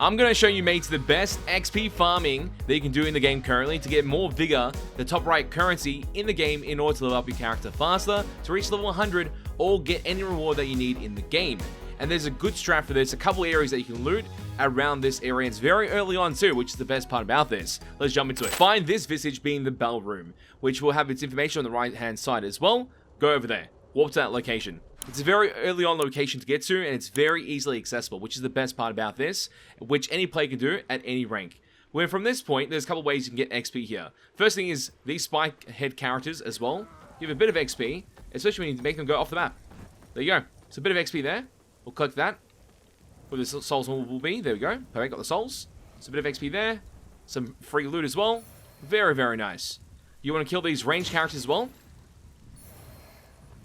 I'm going to show you, mates, the best XP farming that you can do in the game currently to get more vigor, the top right currency in the game, in order to level up your character faster, to reach level 100, or get any reward that you need in the game. And there's a good strat for this, a couple areas that you can loot around this area, and it's very early on too, which is the best part about this. Let's jump into it. Find this visage being the bell room, which will have its information on the right hand side as well. Go over there, warp to that location. It's a very early on location to get to, and it's very easily accessible, which is the best part about this, which any player can do at any rank. Where from this point, there's a couple ways you can get XP here. First thing is these spike head characters as well. You have a bit of XP, especially when you make them go off the map. There you go. So a bit of XP there. We'll collect that. Where the souls will be. There we go. Perfect, got the souls. So a bit of XP there. Some free loot as well. Very, very nice. You want to kill these ranged characters as well.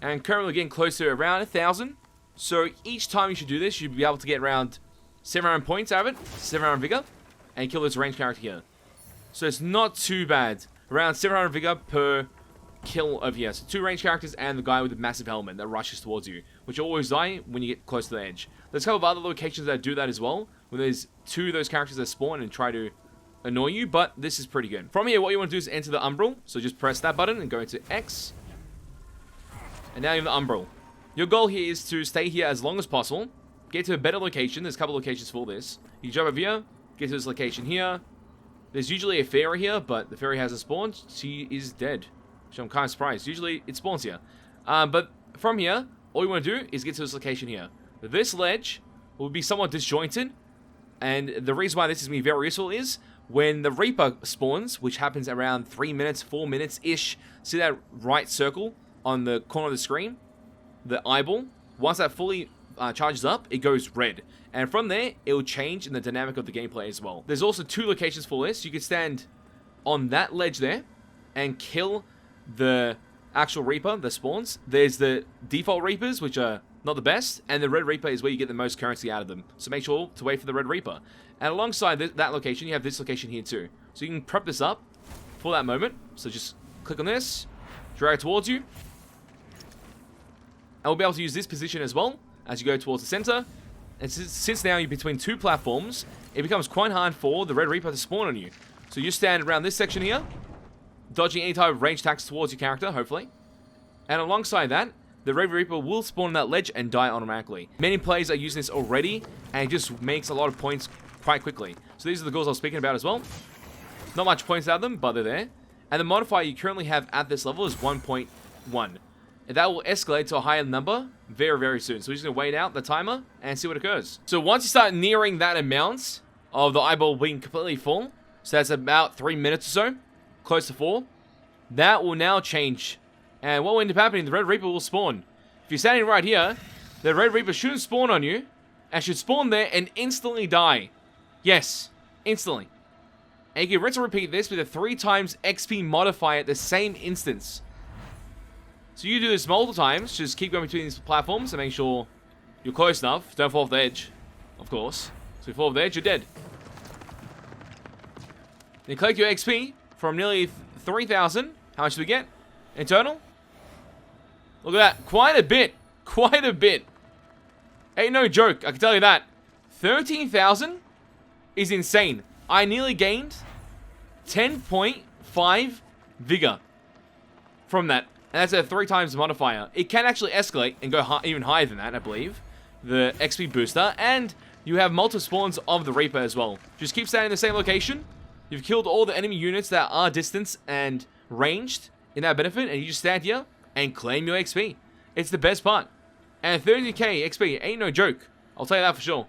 And currently getting close to around 1,000. So each time you should do this, you'll be able to get around 700 points out of it. 700 vigor. And kill this ranged character here. So it's not too bad. Around 700 vigor per kill over here. So 2 ranged characters and the guy with the massive helmet that rushes towards you, which will always die when you get close to the edge. There's a couple of other locations that do that as well, where there's 2 of those characters that spawn and try to annoy you, but this is pretty good. From here, what you want to do is enter the umbral. So just press that button and go into X. And now you have the umbral. Your goal here is to stay here as long as possible. Get to a better location. There's a couple locations for this. You jump over here, get to this location here. There's usually a fairy here, but the fairy hasn't spawned. She is dead. So I'm kind of surprised. Usually it spawns here. But from here, all you want to do is get to this location here. This ledge will be somewhat disjointed. And the reason why this is going to be very useful is when the Reaper spawns, which happens around 3 minutes, 4 minutes-ish. See that right circle on the corner of the screen? The eyeball. Once that fully charges up, it goes red. And from there, it will change in the dynamic of the gameplay as well. There's also 2 locations for this. You can stand on that ledge there and kill the actual Reaper that spawns. There's the default Reapers, which are not the best, and the Red Reaper is where you get the most currency out of them. So make sure to wait for the Red Reaper. And alongside that location, you have this location here too. So you can prep this up for that moment. So just click on this, drag it towards you. And we'll be able to use this position as well as you go towards the center. And since now you're between 2 platforms, it becomes quite hard for the Red Reaper to spawn on you. So you stand around this section here, dodging any type of range attacks towards your character, hopefully. And alongside that, the Red Reaper will spawn on that ledge and die automatically. Many players are using this already, and it just makes a lot of points quite quickly. So these are the goals I was speaking about as well. Not much points out of them, but they're there. And the modifier you currently have at this level is 1.1. And that will escalate to a higher number very, very soon. So we're just going to wait out the timer and see what occurs. So once you start nearing that amount of the eyeball being completely full, so that's about 3 minutes or so, close to 4, that will now change. And what will end up happening, the Red Reaper will spawn. If you're standing right here, the Red Reaper shouldn't spawn on you, and should spawn there and instantly die. Yes, instantly. And you can rinse and repeat this with a 3 times XP modifier at the same instance. So you do this multiple times, just keep going between these platforms and make sure you're close enough. Don't fall off the edge, of course. So if you fall off the edge, you're dead. Then you collect your XP from nearly 3,000. How much do we get in total? Look at that. Quite a bit. Quite a bit. Ain't no joke, I can tell you that. 13,000 is insane. I nearly gained 10.5 vigor from that. And that's a 3 times modifier. It can actually escalate and go even higher than that, I believe. The XP booster. And you have multiple spawns of the Reaper as well. Just keep standing in the same location. You've killed all the enemy units that are distance and ranged in that benefit. And you just stand here and claim your XP. It's the best part. And 30k XP ain't no joke. I'll tell you that for sure.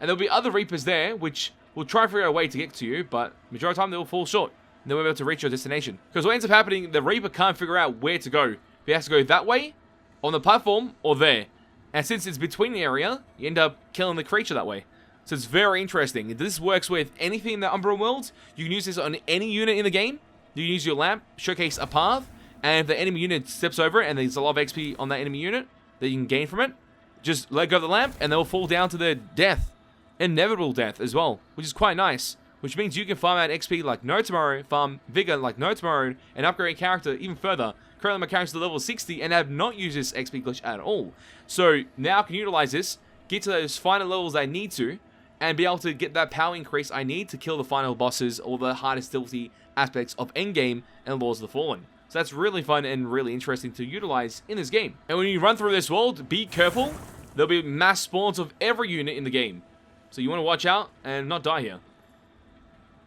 And there'll be other Reapers there, which will try to figure out a way to get to you. But majority of the time, they will fall short. And then we'll be able to reach your destination. Because what ends up happening, the Reaper can't figure out where to go. He has to go that way, on the platform, or there. And since it's between the area, you end up killing the creature that way. So it's very interesting. This works with anything in the Umbral world. You can use this on any unit in the game. You can use your lamp, showcase a path, and if the enemy unit steps over it and there's a lot of XP on that enemy unit that you can gain from it, just let go of the lamp and they'll fall down to their death. Inevitable death as well, which is quite nice. Which means you can farm out XP like no tomorrow, farm vigor like no tomorrow, and upgrade your character even further. Currently my character's to level 60 and have not used this XP glitch at all. So now I can utilize this, get to those final levels I need to, and be able to get that power increase I need to kill the final bosses or the hardest difficulty aspects of Endgame and Lords of the Fallen. So that's really fun and really interesting to utilize in this game. And when you run through this world, be careful. There'll be mass spawns of every unit in the game. So you want to watch out and not die here.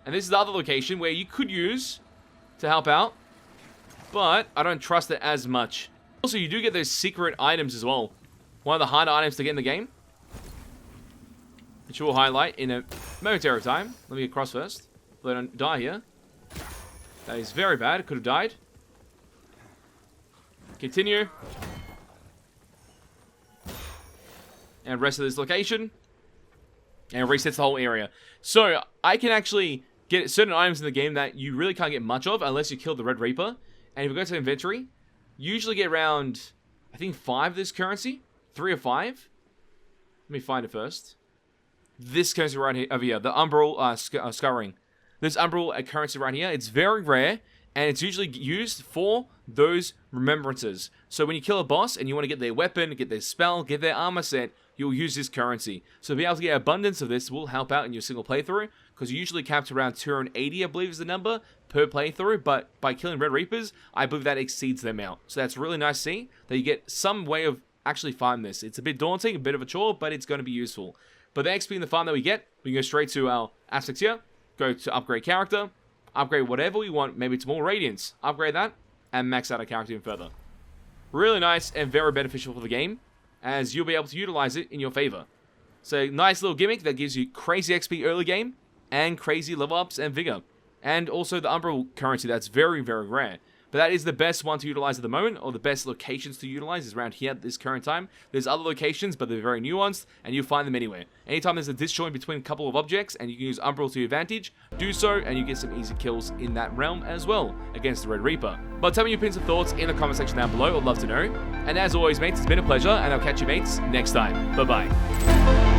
And this is the other location where you could use to help out, but I don't trust it as much. Also, you do get those secret items as well. One of the harder items to get in the game, which we'll highlight in a momentary time. Let me get across first. Let I don't die here. That is very bad. Could have died. Continue. And rest of this location. And resets the whole area. So, I can actually get certain items in the game that you really can't get much of unless you kill the Red Reaper. And if we go to inventory, you usually get around, I think, 5 of this currency. 3 or 5. Let me find it first. This currency right here, over here. The Umbral Scouring. This Umbral currency right here, it's very rare. And it's usually used for those remembrances. So when you kill a boss and you want to get their weapon, get their spell, get their armor set, you'll use this currency. So being able to get abundance of this will help out in your single playthrough, because you usually cap around 280, I believe is the number, per playthrough. But by killing Red Reapers, I believe that exceeds the amount. So that's really nice to see that you get some way of actually farming this. It's a bit daunting, a bit of a chore, but it's going to be useful. But the XP and the farm that we get, we can go straight to our aspects here, go to upgrade character, upgrade whatever we want. Maybe it's more radiance. Upgrade that and max out our character even further. Really nice and very beneficial for the game, as you'll be able to utilize it in your favor. So nice little gimmick that gives you crazy XP early game and crazy level ups and vigor. And also the Umbral currency that's very, very rare. But that is the best one to utilize at the moment, or the best locations to utilize is around here at this current time. There's other locations, but they're very nuanced, and you'll find them anywhere. Anytime there's a disjoint between a couple of objects, and you can use Umbral to your advantage, do so, and you get some easy kills in that realm as well, against the Red Reaper. But tell me your opinions and thoughts in the comment section down below, I'd love to know. And as always, mates, it's been a pleasure, and I'll catch you mates next time. Bye-bye.